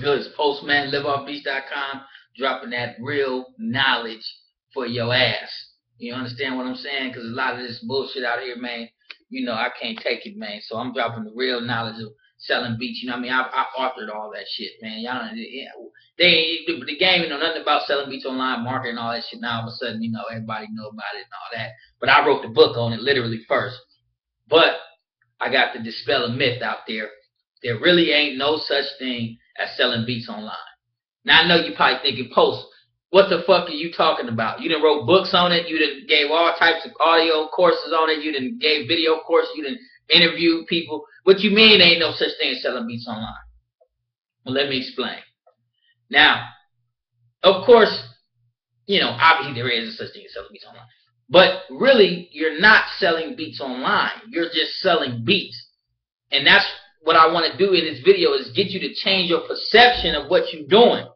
good? It's Postman, LiveOffBeats.com, dropping that real knowledge for your ass. You understand what I'm saying? Because a lot of this bullshit out here, man, you know, I can't take it, man. So I'm dropping the real knowledge of selling beats. You know what I mean? I authored all that shit, man. Y'all, the game, you know, nothing about selling beats online, marketing, all that shit. Now all of a sudden, you know, everybody know about it and all that. But I wrote the book on it literally first. But I got to dispel a myth out there. There really ain't no such thing as selling beats online. Now I know you probably thinking, Post, what the fuck are you talking about? You done wrote books on it. You done gave all types of audio courses on it. You done gave video courses. You done interviewed people. What you mean ain't no such thing as selling beats online? Well, let me explain. Now, of course, you know, obviously there is such thing as selling beats online. But really, you're not selling beats online. You're just selling beats. And that's what I want to do in this video, is get you to change your perception of what you're doing.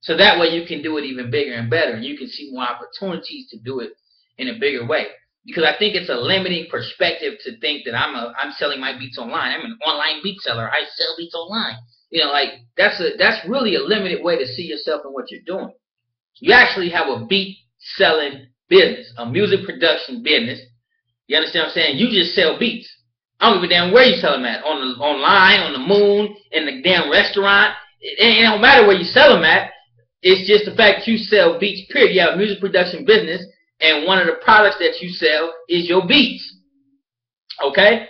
So that way you can do it even bigger and better. And you can see more opportunities to do it in a bigger way. Because I think it's a limiting perspective to think that I'm selling my beats online. I'm an online beat seller. I sell beats online. You know, like that's really a limited way to see yourself and what you're doing. You actually have a beat selling business, a music production business. You understand what I'm saying? You just sell beats. I don't give a damn where you sell them at. Online, on the moon, in the damn restaurant. It don't matter where you sell them at. It's just the fact that you sell beats, period. You have a music production business, and one of the products that you sell is your beats. Okay?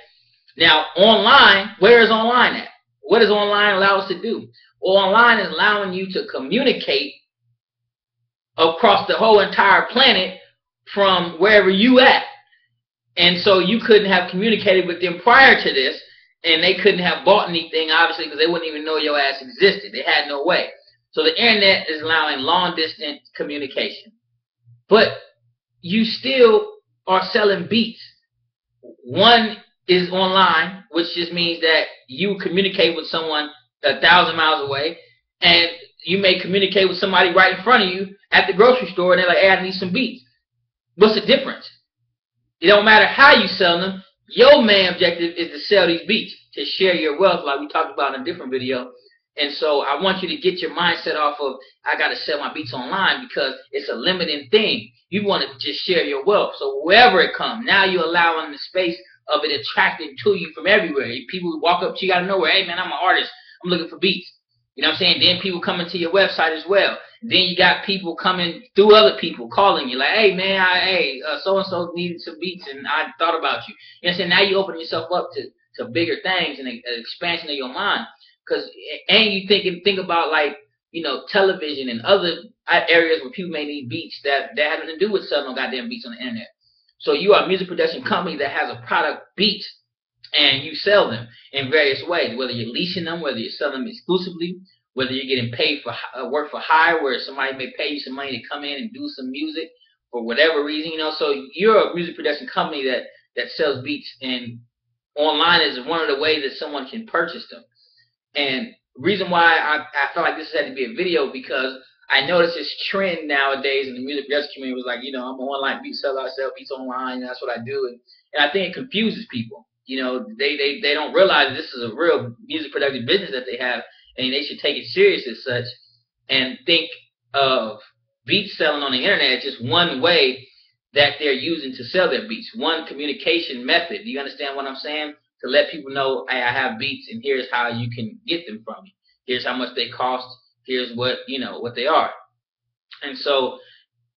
Now, online, where is online at? What does online allow us to do? Well, online is allowing you to communicate across the whole entire planet from wherever you at. And so you couldn't have communicated with them prior to this, and they couldn't have bought anything, obviously, because they wouldn't even know your ass existed. They had no way. So the internet is allowing long-distance communication. But you still are selling beats. One is online, which just means that you communicate with someone 1,000 miles away, and you may communicate with somebody right in front of you at the grocery store, and they're like, hey, I need some beats. What's the difference? It don't matter how you sell them. Your main objective is to sell these beats, to share your wealth, like we talked about in a different video. And so I want you to get your mindset off of, I got to sell my beats online, because it's a limiting thing. You want to just share your wealth. So wherever it comes, now you're allowing the space of it attracting to you from everywhere. People who walk up to you out of nowhere, hey man, I'm an artist, I'm looking for beats. You know what I'm saying? Then people coming to your website as well. Then you got people coming through other people calling you like, hey man, so-and-so needed some beats and I thought about you. You know what I'm saying? Now you open yourself up to bigger things and an expansion of your mind. And you think about, like, you know, television and other areas where people may need beats that have nothing to do with selling no goddamn beats on the internet. So you are a music production company that has a product, beats, and you sell them in various ways, whether you're leasing them, whether you're selling them exclusively, whether you're getting paid for work for hire, where somebody may pay you some money to come in and do some music for whatever reason, you know. So you're a music production company that sells beats, and online is one of the ways that someone can purchase them. And the reason why I felt like this had to be a video, because I noticed this trend nowadays in the music production community was like, you know, I'm an online beat seller, I sell beats online, and that's what I do. And I think it confuses people. You know, they don't realize this is a real music production business that they have, and they should take it serious as such, and think of beat selling on the internet as just one way that they're using to sell their beats, one communication method. Do you understand what I'm saying? To let people know, hey, I have beats, and here's how you can get them from me. Here's how much they cost. Here's what, you know, what they are. And so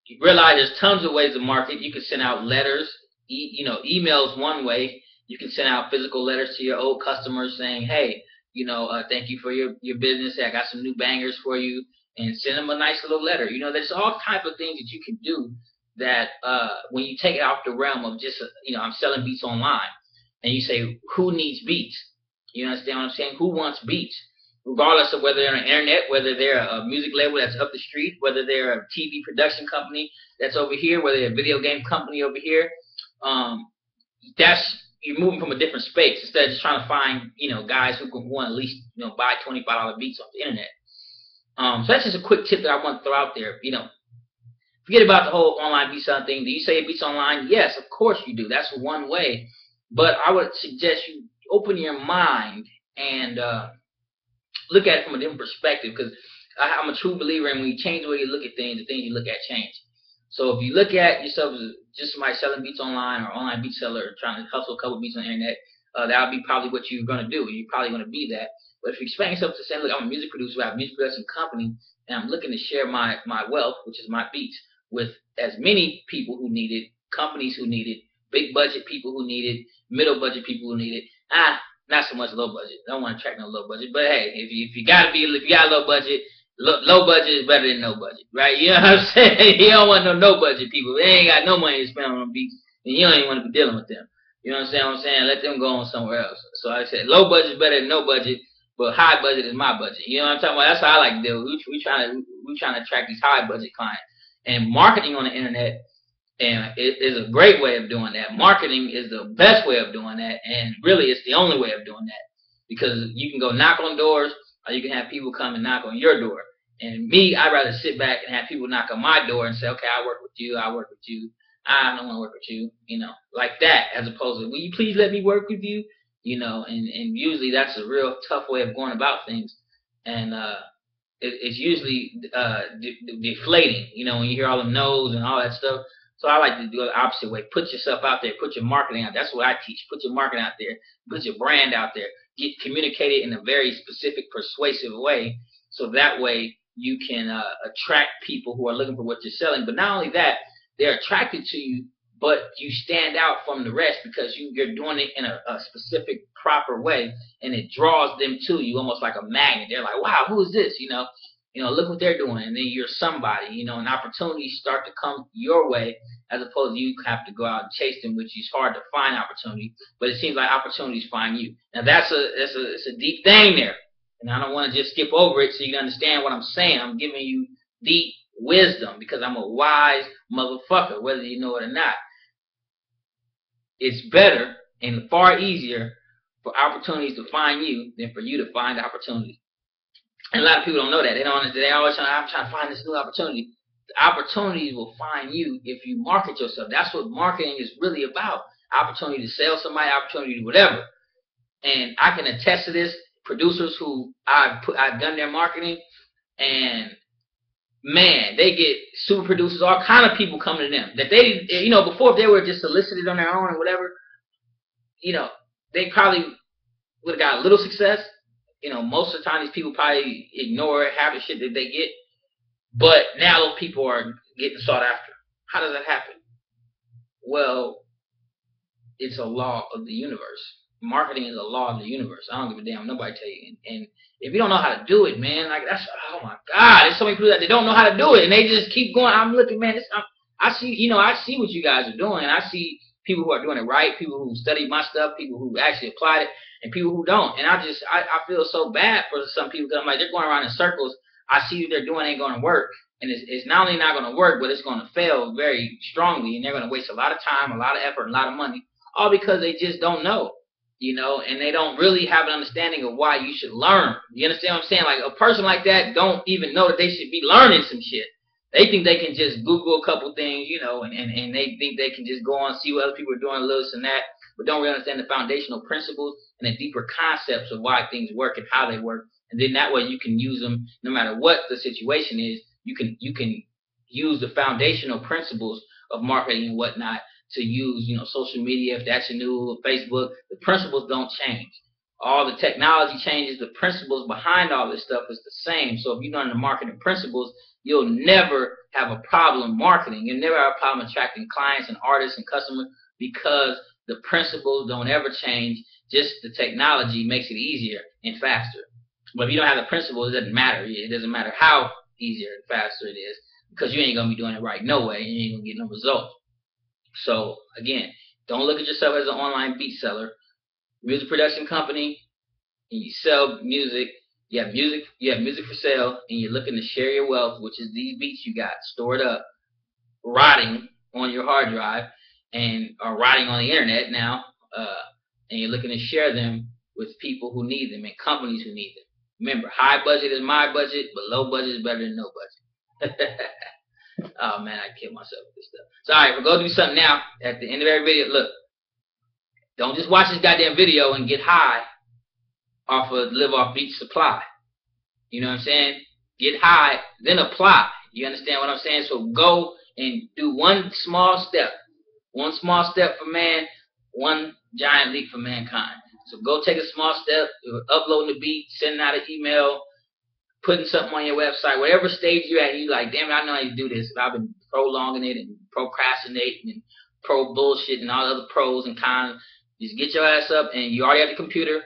you realize there's tons of ways to market. You can send out letters, emails one way. You can send out physical letters to your old customers saying, hey, you know, thank you for your business. Hey, I got some new bangers for you, and send them a nice little letter. You know, there's all type of things that you can do that when you take it off the realm of just, I'm selling beats online, and you say, who needs beats? You understand what I'm saying? Who wants beats? Regardless of whether they're on the internet, whether they're a music label that's up the street, whether they're a TV production company that's over here, whether they're a video game company over here, you're moving from a different space instead of just trying to find, guys who can want at least, buy $25 beats off the internet. So that's just a quick tip that I want to throw out there. Forget about the whole online beat selling thing. Do you sell beats online? Yes, of course you do. That's one way. But I would suggest you open your mind and look at it from a different perspective, because I'm a true believer in when you change the way you look at things, the things you look at change. So if you look at yourself as just somebody selling beats online or online beat seller or trying to hustle a couple beats on the internet, that would be probably what you're going to do. You're probably going to be that. But if you expand yourself to saying, look, I'm a music producer, I have a music production company, and I'm looking to share my wealth, which is my beats, with as many people who need it, companies who need it, big budget people who need it, middle budget people who need it. Not so much low budget. I don't want to attract no low budget. But hey, if you got low budget, low budget is better than no budget, right? You know what I'm saying? You don't want no budget people. They ain't got no money to spend on them beats, and you don't even want to be dealing with them. You know what I'm saying? Let them go on somewhere else. So I said, low budget is better than no budget, but high budget is my budget. You know what I'm talking about? That's how I like to deal. We trying to attract these high budget clients, and marketing on the internet. And it is a great way of doing that. Marketing is the best way of doing that, and really it's the only way of doing that, because you can go knock on doors, or you can have people come and knock on your door. And me, I'd rather sit back and have people knock on my door and say, okay, I work with you, I don't want to work with you, like that, as opposed to, will you please let me work with you, and usually that's a real tough way of going about things, and it's usually deflating, when you hear all them no's and all that stuff. So I like to do it the opposite way. Put yourself out there. Put your marketing out there. That's what I teach. Put your marketing out there. Put your brand out there. Communicate it in a very specific, persuasive way, so that way you can attract people who are looking for what you're selling. But not only that, they're attracted to you, but you stand out from the rest because you're doing it in a specific, proper way, and it draws them to you almost like a magnet. They're like, wow, who is this? Look what they're doing, and then you're somebody, and opportunities start to come your way, as opposed to you have to go out and chase them, which is hard to find opportunity, but it seems like opportunities find you. Now it's a deep thing there, and I don't want to just skip over it so you can understand what I'm saying. I'm giving you deep wisdom because I'm a wise motherfucker, whether you know it or not. It's better and far easier for opportunities to find you than for you to find opportunities. And a lot of people don't know that. They always say, I'm trying to find this new opportunity. The opportunities will find you if you market yourself. That's what marketing is really about. Opportunity to sell somebody, opportunity to whatever. And I can attest to this. Producers who I've done their marketing, and man, they get super producers, all kind of people coming to them that they, before, if they were just solicited on their own or whatever, they probably would have got a little success. Most of the time these people probably ignore half the shit that they get. But now those people are getting sought after. How does that happen? Well, it's a law of the universe. Marketing is a law of the universe. I don't give a damn. Nobody tell you. And if you don't know how to do it, man, like that's, oh my God, there's so many people that they don't know how to do it, and they just keep going. I'm looking, man. I see what you guys are doing, and I see people who are doing it right, people who study my stuff, people who actually applied it, and people who don't. And I feel so bad for some people because I'm like, they're going around in circles. I see what they're doing ain't going to work. And it's not only not going to work, but it's going to fail very strongly. And they're going to waste a lot of time, a lot of effort, a lot of money, all because they just don't know, and they don't really have an understanding of why you should learn. You understand what I'm saying? Like a person like that don't even know that they should be learning some shit. They think they can just Google a couple things, and they think they can just go on and see what other people are doing, this and that, but don't really understand the foundational principles and the deeper concepts of why things work and how they work. And then that way you can use them no matter what the situation is. You can use the foundational principles of marketing and whatnot to use, social media, if that's your new Facebook. The principles don't change. All the technology changes. The principles behind all this stuff is the same. So if you learn the marketing principles, you'll never have a problem marketing. You'll never have a problem attracting clients and artists and customers because the principles don't ever change. Just the technology makes it easier and faster. But if you don't have the principles, it doesn't matter. It doesn't matter how easier and faster it is because you ain't going to be doing it right no way. And you ain't going to get no results. So, again, don't look at yourself as an online beat seller. Music production company, and you sell music. You have music for sale, and you're looking to share your wealth, which is these beats you got stored up, rotting on your hard drive, and are rotting on the internet now, and you're looking to share them with people who need them and companies who need them. Remember, high budget is my budget, but low budget is better than no budget. Oh man, I killed myself with this stuff. So alright, we'll go do something now. At the end of every video, look, don't just watch this goddamn video and get high off of LiveOffBeats supply. You know what I'm saying? Get high, then apply. You understand what I'm saying? So go and do one small step. One small step for man, one giant leap for mankind. So go take a small step, uploading the beat, sending out an email, putting something on your website, whatever stage you're at, you like, damn it, I know how to do this. But I've been prolonging it and procrastinating and pro bullshit and all the other pros and cons. Just get your ass up, and you already have the computer.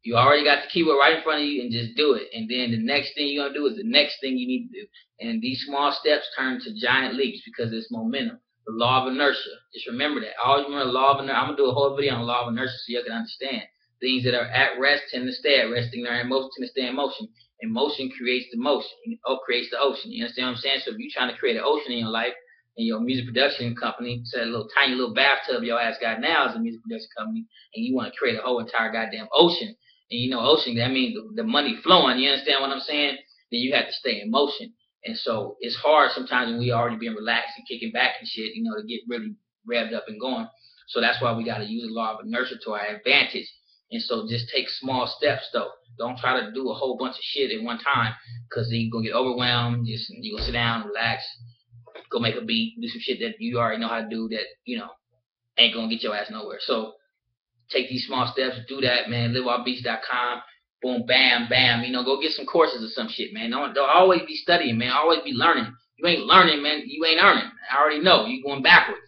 You already got the keyboard right in front of you, and just do it. And then the next thing you're gonna do is the next thing you need to do. And these small steps turn to giant leaps because it's momentum. The law of inertia. Just remember that. Always remember the law of inertia. I'm gonna do a whole video on the law of inertia so you can understand. Things that are at rest tend to stay at rest. Things that are in motion tend to stay in motion. And motion creates the motion. Creates the ocean. You understand what I'm saying? So if you're trying to create an ocean in your life, and your music production company, so that little tiny little bathtub your ass got now is a music production company, and you want to create a whole entire goddamn ocean, and you know ocean, that means the money flowing, you understand what I'm saying? Then you have to stay in motion. And so it's hard sometimes when we already being relaxed and kicking back and shit, you know, to get really revved up and going. So that's why we got to use the law of inertia to our advantage. And so just take small steps though. Don't try to do a whole bunch of shit at one time, because then you're going to get overwhelmed. You're going to sit down, relax, go make a beat, do some shit that you already know how to do that, you know, ain't going to get your ass nowhere. So take these small steps, do that, man. LiveOffBeats.com. Boom, bam, bam. You know, go get some courses or some shit, man. Don't always be studying, man. Always be learning. You ain't learning, man. You ain't earning. I already know. You going backwards.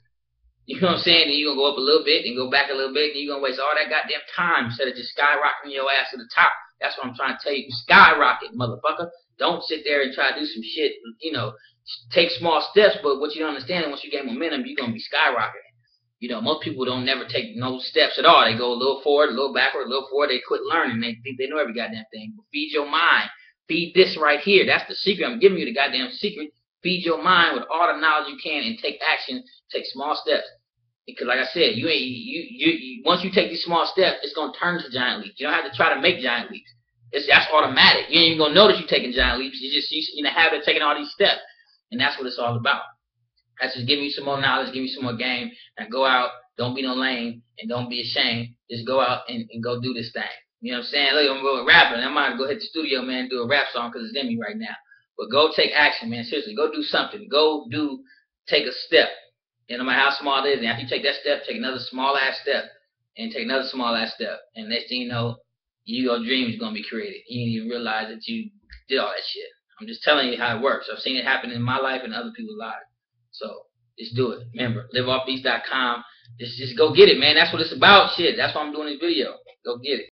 You know what I'm saying? Then you going to go up a little bit, then go back a little bit, and you're going to waste all that goddamn time instead of just skyrocketing your ass to the top. That's what I'm trying to tell you. Skyrocket, motherfucker. Don't sit there and try to do some shit, you know. Take small steps, but what you don't understand is once you gain momentum, you're going to be skyrocketing. You know, most people don't never take no steps at all. They go a little forward, a little backward, a little forward. They quit learning. They think they know every goddamn thing. But feed your mind. Feed this right here. That's the secret. I'm giving you the goddamn secret. Feed your mind with all the knowledge you can and take action. Take small steps. Because like I said, once you take these small steps, it's going to turn to giant leaps. You don't have to try to make giant leaps. That's automatic. You ain't even going to notice you're taking giant leaps. You're just in the habit of taking all these steps. And that's what it's all about. That's just giving you some more knowledge, give you some more game. Now go out, don't be no lame, and don't be ashamed. Just go out and go do this thing. You know what I'm saying? Look, I'm a rapper, and I might go hit the studio, man, and do a rap song because it's in me right now. But go take action, man. Seriously, go do something. Take a step. And no matter how small it is, and after you take that step, take another small-ass step, and take another small-ass step. And next thing you know, your dream is going to be created. You didn't even realize that you did all that shit. I'm just telling you how it works. I've seen it happen in my life and other people's lives. So just do it. Remember, LiveOffBeats.com. Just go get it, man. That's what it's about. Shit. That's why I'm doing this video. Go get it.